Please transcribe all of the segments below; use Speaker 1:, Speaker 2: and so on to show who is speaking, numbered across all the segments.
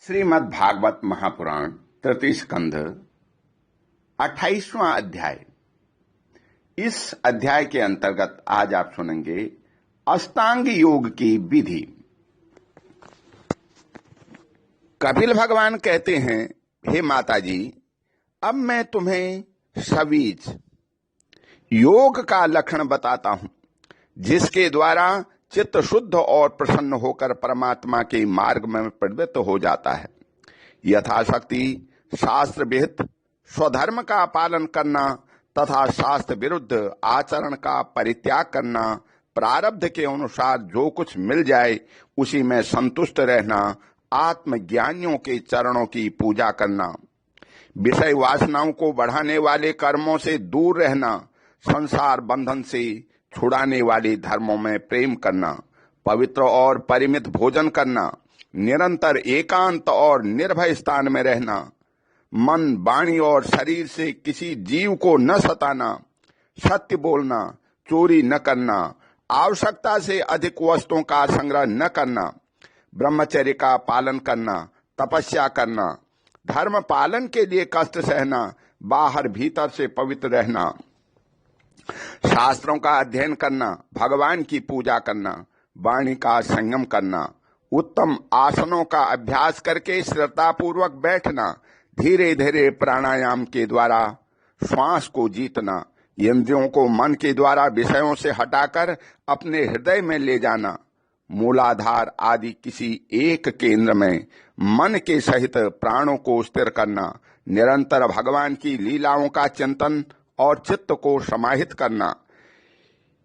Speaker 1: श्रीमद् भागवत महापुराण तृतीय स्कंध 28वां अध्याय। इस अध्याय के अंतर्गत आज आप सुनेंगे अष्टांग योग की विधि। कपिल भगवान कहते हैं, हे माताजी, अब मैं तुम्हें सवीज योग का लक्षण बताता हूं, जिसके द्वारा चित्त शुद्ध और प्रसन्न होकर परमात्मा के मार्ग में प्रवृत्त हो जाता है। यथाशक्ति शास्त्र विहित स्वधर्म का पालन करना तथा शास्त्र विरुद्ध आचरण का परित्याग करना, प्रारब्ध के अनुसार जो कुछ मिल जाए उसी में संतुष्ट रहना, आत्मज्ञानियों के चरणों की पूजा करना, विषय वासनाओं को बढ़ाने वाले कर्मों से दूर रहना, संसार बंधन से छुड़ाने वाले धर्मों में प्रेम करना, पवित्र और परिमित भोजन करना, निरंतर एकांत और निर्भय स्थान में रहना, मन, वाणी और शरीर से किसी जीव को न सताना, सत्य बोलना, चोरी न करना, आवश्यकता से अधिक वस्तुओं का संग्रह न करना, ब्रह्मचर्य का पालन करना, तपस्या करना, धर्म पालन के लिए कष्ट सहना, बाहर भीतर से पवित्र रहना, शास्त्रों का अध्ययन करना, भगवान की पूजा करना, वाणी का संयम करना, उत्तम आसनों का अभ्यास करके श्रद्धापूर्वक बैठना, धीरे धीरे प्राणायाम के द्वारा श्वास को जीतना, इंद्रियों को मन के द्वारा विषयों से हटाकर अपने हृदय में ले जाना, मूलाधार आदि किसी एक केंद्र में मन के सहित प्राणों को स्थिर करना, निरंतर भगवान की लीलाओं का चिंतन और चित्त को समाहित करना,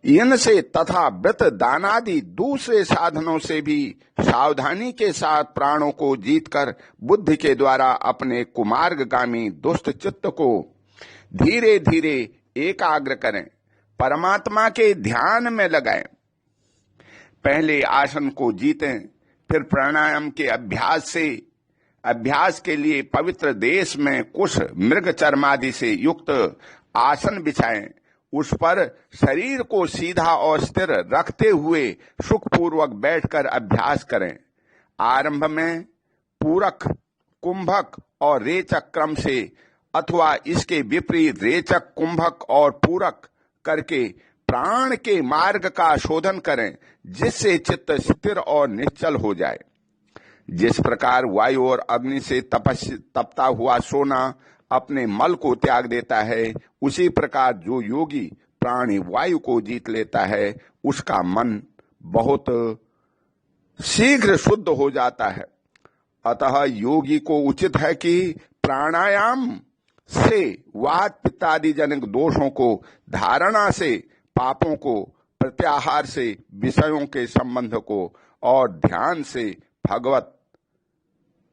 Speaker 1: इनसे तथा व्रत दानादि दूसरे साधनों से भी सावधानी के साथ प्राणों को जीतकर बुद्धि के द्वारा अपने कुमार्गगामी दुष्ट चित्त को धीरे धीरे एकाग्र करें, परमात्मा के ध्यान में लगाएं। पहले आसन को जीतें, फिर प्राणायाम के अभ्यास के लिए पवित्र देश में कुश मृग चर्मादि से युक्त आसन बिछाएं, उस पर शरीर को सीधा और स्थिर रखते हुए सुखपूर्वक बैठकर अभ्यास करें। आरंभ में पूरक, कुंभक और रेचक क्रम से अथवा इसके विपरीत रेचक, कुंभक और पूरक करके प्राण के मार्ग का शोधन करें, जिससे चित्त स्थिर और निश्चल हो जाए। जिस प्रकार वायु और अग्नि से तपता हुआ सोना अपने मल को त्याग देता है, उसी प्रकार जो योगी प्राणी वायु को जीत लेता है, उसका मन बहुत शीघ्र शुद्ध हो जाता है। अतः योगी को उचित है कि प्राणायाम से वात पित्तादि जनक दोषों को, धारणा से पापों को, प्रत्याहार से विषयों के संबंध को और ध्यान से भगवत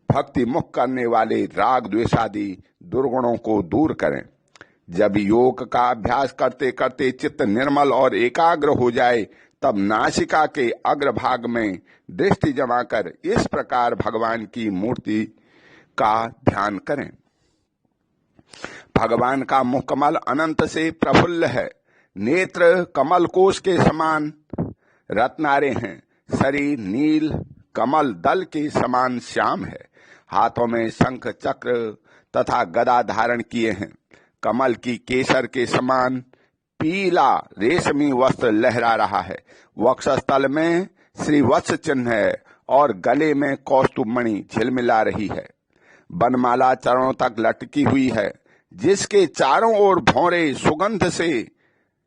Speaker 1: भक्ति मुक्त करने वाले राग द्वेषादि दुर्गुणों को दूर करें। जब योग का अभ्यास करते करते चित्त निर्मल और एकाग्र हो जाए, तब नासिका के अग्रभाग में दृष्टि जमाकर इस प्रकार भगवान की मूर्ति का ध्यान करें। भगवान का मुख कमल अनंत से प्रफुल्ल है, नेत्र कमल कोश के समान रत्नारे हैं, शरीर नील कमल दल के समान श्याम है, हाथों में शंख चक्र तथा गदा धारण किए हैं, कमल की केसर के समान पीला रेशमी वस्त्र लहरा रहा है, वक्षस्थल में श्रीवत्स चिन्ह है और गले में कौस्तुभ मणि झिलमिला रही है। बनमाला चरणों तक लटकी हुई है, जिसके चारों ओर भौरे सुगंध से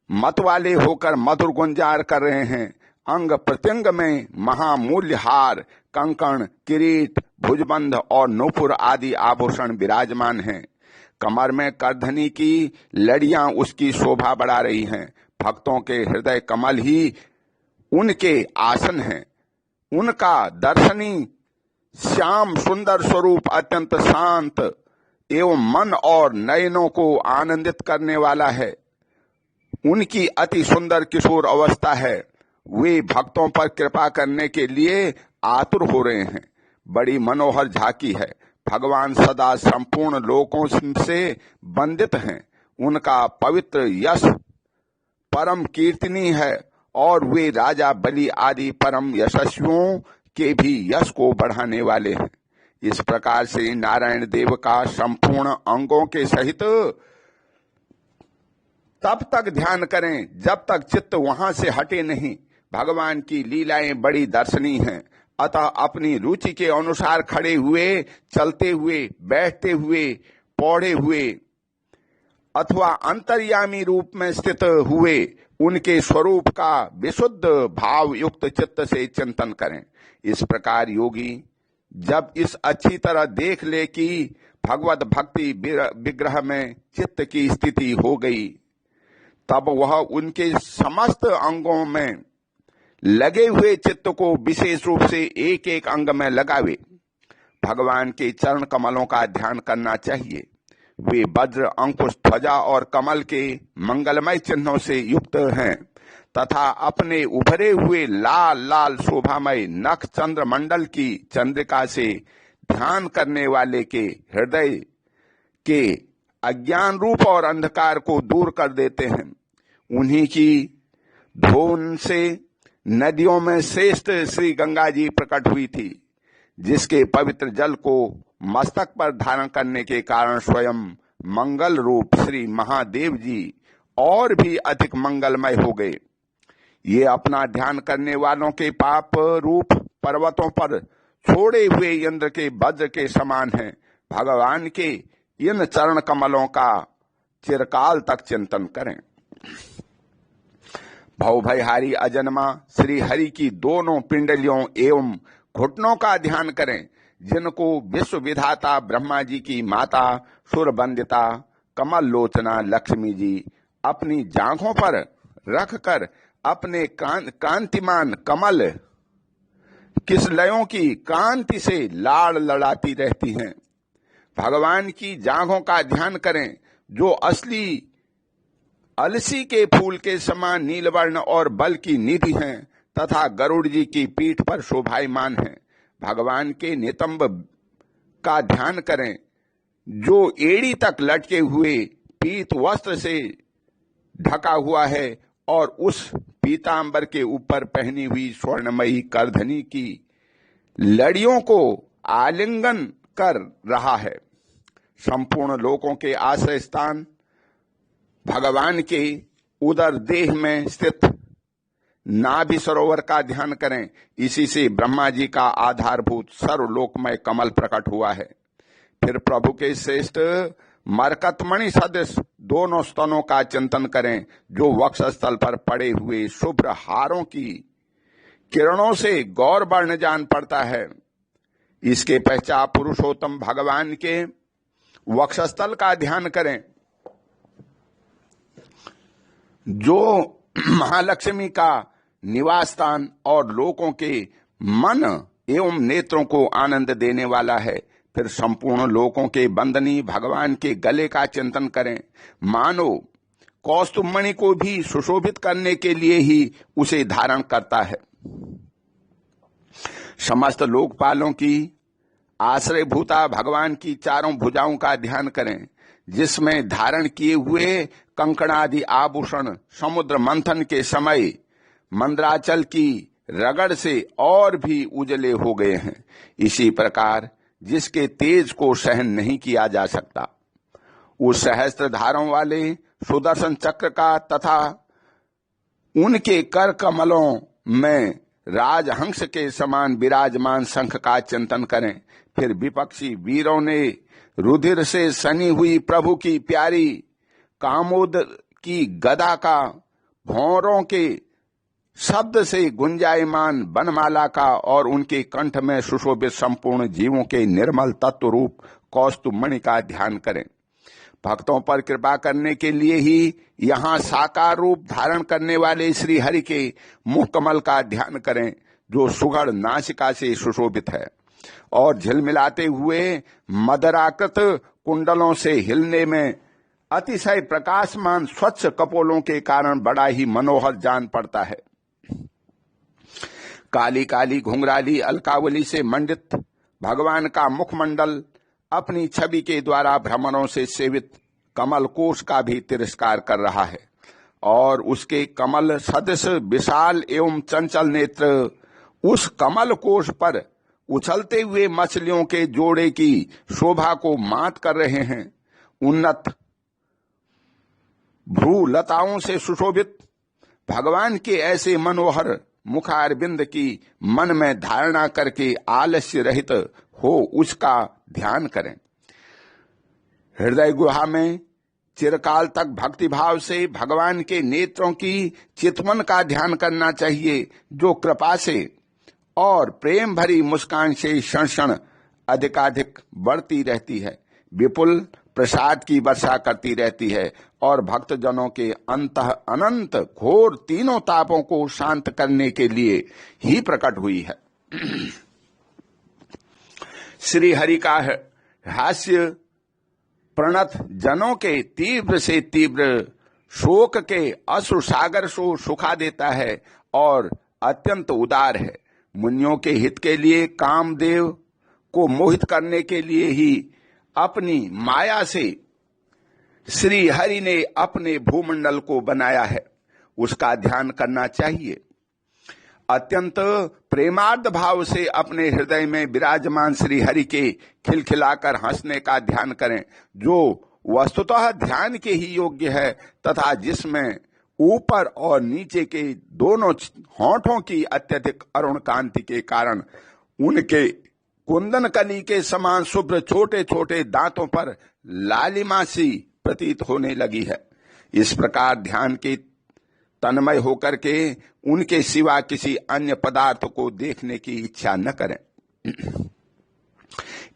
Speaker 1: मतवाले होकर मधुर गुंजार कर रहे हैं। अंग प्रत्यंग में महामूल्य हार, कंकण, किरीट, भुजबंध और नूपुर आदि आभूषण विराजमान हैं। कमर में करधनी की लड़ियां उसकी शोभा बढ़ा रही हैं। भक्तों के हृदय कमल ही उनके आसन हैं। उनका दर्शनी श्याम सुंदर स्वरूप अत्यंत शांत एवं मन और नयनों को आनंदित करने वाला है। उनकी अति सुंदर किशोर अवस्था है। वे भक्तों पर कृपा करने के लिए आतुर हो रहे हैं। बड़ी मनोहर झांकी है। भगवान सदा संपूर्ण लोकों से वंदित हैं। उनका पवित्र यश परम कीर्तनीय है और वे राजा बलि आदि परम यशस्वियों के भी यश को बढ़ाने वाले हैं। इस प्रकार से नारायण देव का संपूर्ण अंगों के सहित तब तक ध्यान करें जब तक चित्त वहां से हटे नहीं। भगवान की लीलाएं बड़ी दर्शनीय हैं, अतः अपनी रुचि के अनुसार खड़े हुए, चलते हुए, बैठते हुए, पौड़े हुए अथवा अंतर्यामी रूप में स्थित हुए उनके स्वरूप का विशुद्ध भाव युक्त चित्त से चिंतन करें। इस प्रकार योगी जब इस अच्छी तरह देख ले कि भगवत भक्ति विग्रह में चित्त की स्थिति हो गई, तब वह उनके समस्त अंगों में लगे हुए चित्त को विशेष रूप से एक एक अंग में लगावे। भगवान के चरण कमलों का ध्यान करना चाहिए। वे वज्र, अंकुश, ध्वजा और कमल के मंगलमय चिन्हों से युक्त हैं तथा अपने उभरे हुए लाल लाल शोभामय नख चंद्र मंडल की चंद्रिका से ध्यान करने वाले के हृदय के अज्ञान रूप और अंधकार को दूर कर देते हैं। उन्हीं की धोन से नदियों में श्रेष्ठ श्री गंगा जी प्रकट हुई थी, जिसके पवित्र जल को मस्तक पर धारण करने के कारण स्वयं मंगल रूप श्री महादेव जी और भी अधिक मंगलमय हो गए। ये अपना ध्यान करने वालों के पाप रूप पर्वतों पर छोड़े हुए इंद्र के वज्र के समान हैं। भगवान के इन चरण कमलों का चिरकाल तक चिंतन करें। भव भयहारी अजन्मा श्री हरि की दोनों पिंडलियों एवं घुटनों का ध्यान करें, जिनको विश्व विधाता ब्रह्मा जी की माता सुरबंदिता कमल लोचना लक्ष्मी जी अपनी जांघों पर रखकर अपने कांतिमान कमल किसलयों की कांति से लाड़ लड़ाती रहती हैं। भगवान की जांघों का ध्यान करें, जो असली अलसी के फूल के समान नीलवर्ण और बल की निधि हैं तथा गरुड़ जी की पीठ पर शोभायमान हैं। भगवान के नितंब का ध्यान करें, जो एड़ी तक लटके हुए पीत वस्त्र से ढका हुआ है और उस पीतांबर के ऊपर पहनी हुई स्वर्णमयी करधनी की लड़ियों को आलिंगन कर रहा है। संपूर्ण लोकों के आश्रय स्थान भगवान के उदर देह में स्थित नाभि सरोवर का ध्यान करें। इसी से ब्रह्मा जी का आधारभूत सर्वलोकमय कमल प्रकट हुआ है। फिर प्रभु के श्रेष्ठ मरकतमणि सदृश दोनों स्तनों का चिंतन करें, जो वक्षस्थल पर पड़े हुए शुभ्र हारों की किरणों से गौर वर्ण जान पड़ता है। इसके पश्चात पुरुषोत्तम भगवान के वक्षस्थल का ध्यान करें, जो महालक्ष्मी का निवास स्थान और लोगों के मन एवं नेत्रों को आनंद देने वाला है। फिर संपूर्ण लोकों के बंदनी भगवान के गले का चिंतन करें, मानो कौस्तुभमणि को भी सुशोभित करने के लिए ही उसे धारण करता है। समस्त लोकपालों की आश्रयभूता भगवान की चारों भुजाओं का ध्यान करें, जिसमें धारण किए हुए कंकणादि आभूषण समुद्र मंथन के समय मंद्राचल की रगड़ से और भी उजले हो गए हैं। इसी प्रकार जिसके तेज को सहन नहीं किया जा सकता, उस सहस्त्र धारों वाले सुदर्शन चक्र का तथा उनके कर कमलों में राजहंस के समान विराजमान शंख का चिंतन करें। फिर विपक्षी वीरों ने रुधिर से सनी हुई प्रभु की प्यारी कामोद की गदा का भौरों के शब्द से गुंजायमान बनमाला का और उनके कंठ में सुशोभित संपूर्ण जीवों के निर्मल तत्व रूप कौस्तुभमणि का ध्यान करें। भक्तों पर कृपा करने के लिए ही यहाँ साकार रूप धारण करने वाले श्री हरि के मुख कमल का ध्यान करें, जो सुगढ़ नासिका से सुशोभित है और झिलमिलाते हुए मदराकृत कुंडलों से हिलने में अतिशय प्रकाशमान स्वच्छ कपोलों के कारण बड़ा ही मनोहर जान पड़ता है। काली काली घुंघराली अलकावली से मंडित भगवान का मुखमंडल अपनी छवि के द्वारा भ्रमरों से सेवित कमल कोश का भी तिरस्कार कर रहा है और उसके कमल सदृश विशाल एवं चंचल नेत्र उस कमल कोश पर उछलते हुए मछलियों के जोड़े की शोभा को मात कर रहे हैं। उन्नत भ्रू लताओं से सुशोभित भगवान के ऐसे मनोहर मुखारबिंद की मन में धारणा करके आलस्य रहित हो उसका ध्यान करें। हृदय गुहा में चिरकाल तक भक्तिभाव से भगवान के नेत्रों की चितवन का ध्यान करना चाहिए, जो कृपा से और प्रेम भरी मुस्कान से क्षण क्षण अधिकाधिक बढ़ती रहती है, विपुल प्रसाद की वर्षा करती रहती है और भक्तजनों के अंतः अनंत घोर तीनों तापों को शांत करने के लिए ही प्रकट हुई है। श्री हरि का हास्य प्रणत जनों के तीव्र से तीव्र शोक के अश्रु सागर को सुखा देता है और अत्यंत उदार है। मुनियों के हित के लिए कामदेव को मोहित करने के लिए ही अपनी माया से श्री हरि ने अपने भूमंडल को बनाया है, उसका ध्यान करना चाहिए। अत्यंत प्रेमार्ध भाव से अपने हृदय में विराजमान श्री हरि के खिलखिलाकर हंसने का ध्यान करें, जो वस्तुतः ध्यान के ही योग्य है तथा जिसमें ऊपर और नीचे के दोनों होंठों की अत्यधिक अरुण कांति के कारण उनके कुंदन कली के समान शुभ्र छोटे छोटे दांतों पर लालिमा सी प्रतीत होने लगी है। इस प्रकार ध्यान के तन्मय होकर के उनके सिवा किसी अन्य पदार्थ को देखने की इच्छा न करें।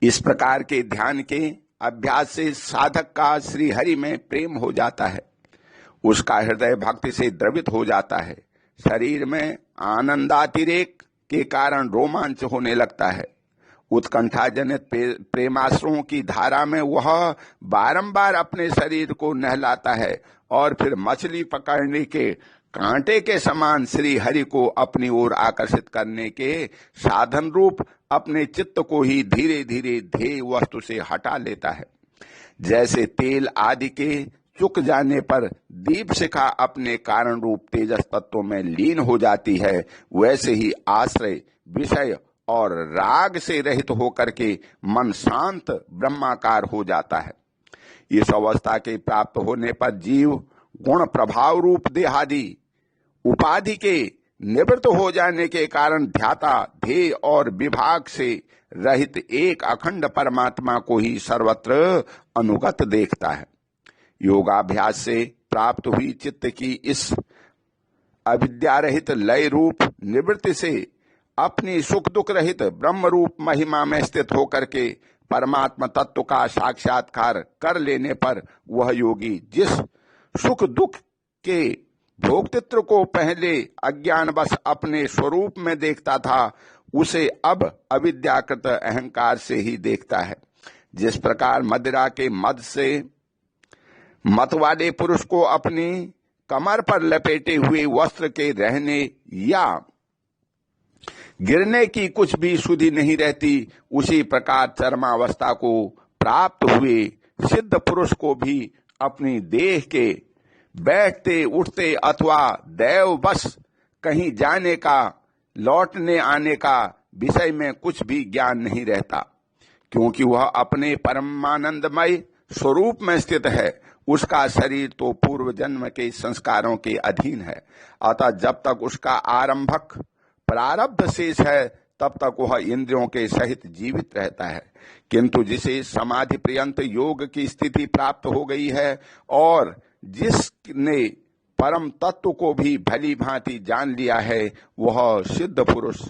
Speaker 1: इस प्रकार के ध्यान के अभ्यास से साधक का श्री हरि में प्रेम हो जाता है, उसका हृदय भक्ति से द्रवित हो जाता है, शरीर में आनंदातिरेक के कारण रोमांच होने लगता है। उत्कंठा जनित प्रेमाश्रुओं की धारा में वह बारंबार अपने शरीर को नहलाता है और फिर मछली पकड़ने के कांटे के समान श्री हरि को अपनी ओर आकर्षित करने के साधन रूप अपने चित्त को ही धीरे धीरे ध्येय वस्तु से हटा लेता है। जैसे तेल आदि के चुक जाने पर दीप शिखा अपने कारण रूप तेजस तत्वों में लीन हो जाती है, वैसे ही आश्रय विषय और राग से रहित होकर के मन शांत ब्रह्माकार हो जाता है। इस अवस्था के प्राप्त होने पर जीव गुण प्रभाव रूप देहादि उपाधि के निवृत्त हो जाने के कारण ध्याता ध्येय और विभाग से रहित एक अखंड परमात्मा को ही सर्वत्र अनुगत देखता है। योगाभ्यास से प्राप्त हुई चित्त की इस अविद्या रहित लय रूप निवृत्ति से अपनी सुख दुख रहित ब्रह्म रूप महिमा में स्थित होकर के परमात्मा तत्व का साक्षात्कार कर लेने पर वह योगी जिस सुख दुख के भोक्तृत्व को पहले अज्ञानवश अपने स्वरूप में देखता था, उसे अब अविद्याकृत अहंकार से ही देखता है। जिस प्रकार मदिरा के मद से मत वाले पुरुष को अपनी कमर पर लपेटे हुए वस्त्र के रहने या गिरने की कुछ भी सुधि नहीं रहती, उसी प्रकार चरमावस्था को प्राप्त हुए सिद्ध पुरुष को भी अपनी देह के बैठते उठते अथवा दैववश कहीं जाने का लौटने आने का विषय में कुछ भी ज्ञान नहीं रहता, क्योंकि वह अपने परमानंदमय स्वरूप में स्थित है। उसका शरीर तो पूर्व जन्म के संस्कारों के अधीन है, अतः जब तक उसका आरंभक प्रारब्ध शेष है तब तक वह इंद्रियों के सहित जीवित रहता है। किंतु जिसे समाधि पर्यंत योग की स्थिति प्राप्त हो गई है और जिसने परम तत्व को भी भली भांति जान लिया है, वह सिद्ध पुरुष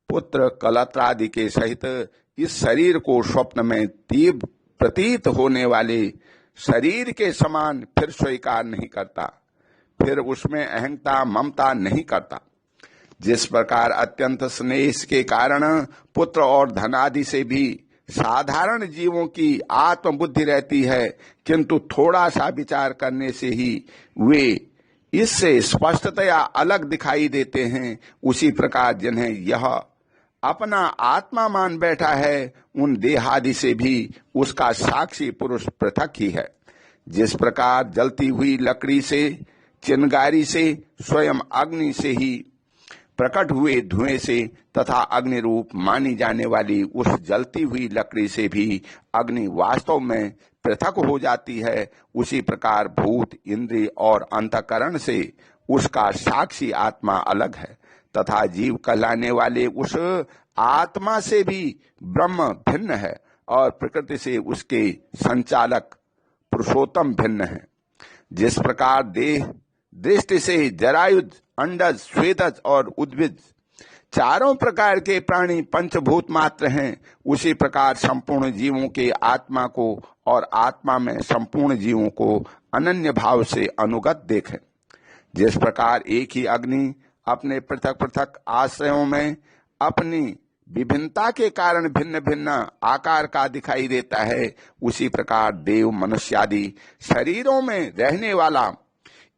Speaker 1: पुत्र कलत्रादि के सहित इस शरीर को स्वप्न में तीव्र प्रतीत होने वाले शरीर के समान फिर स्वीकार नहीं करता, फिर उसमें अहंता ममता नहीं करता। जिस प्रकार अत्यंत स्नेह के कारण पुत्र और धनादि से भी साधारण जीवों की आत्मबुद्धि रहती है, किंतु थोड़ा सा विचार करने से ही वे इससे स्पष्टतया अलग दिखाई देते हैं, उसी प्रकार जिन्हें यह अपना आत्मा मान बैठा है, उन देहादि से भी उसका साक्षी पुरुष पृथक ही है। जिस प्रकार जलती हुई लकड़ी से, चिनगारी से, स्वयं अग्नि से ही प्रकट हुए धुएं से तथा अग्नि रूप मानी जाने वाली उस जलती हुई लकड़ी से भी अग्नि वास्तव में पृथक हो जाती है, उसी प्रकार भूत, इंद्रिय और अंतःकरण से उसका साक्षी आत्मा अलग है तथा जीव कहलाने वाले उस आत्मा से भी ब्रह्म भिन्न है और प्रकृति से उसके संचालक पुरुषोत्तम भिन्न है। जिस प्रकार देह दृष्टि से जरायुज, अंडज, श्वेतज और उद्भिज चारों प्रकार के प्राणी पंचभूत मात्र हैं, उसी प्रकार संपूर्ण जीवों के आत्मा को और आत्मा में संपूर्ण जीवों को अनन्य भाव से अनुगत देखें। जिस प्रकार एक ही अग्नि अपने पृथक पृथक आश्रयों में अपनी विभिन्नता के कारण भिन्न भिन्न आकार का दिखाई देता है, उसी प्रकार देव, मनुष्य आदि शरीरों में रहने वाला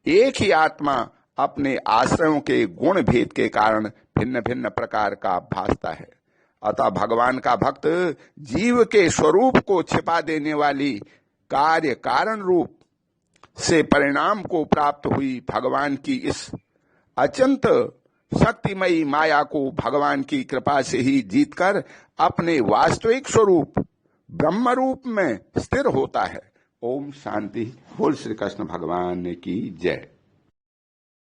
Speaker 1: एक ही आत्मा अपने आश्रयों के गुण भेद के कारण भिन्न भिन्न प्रकार का भासता है। अतः भगवान का भक्त जीव के स्वरूप को छिपा देने वाली कार्य कारण रूप से परिणाम को प्राप्त हुई भगवान की इस अत्यंत शक्तिमयी माया को भगवान की कृपा से ही जीतकर अपने वास्तविक स्वरूप ब्रह्म रूप में स्थिर होता है। ओम शांति। बोल श्री कृष्ण भगवान की जय।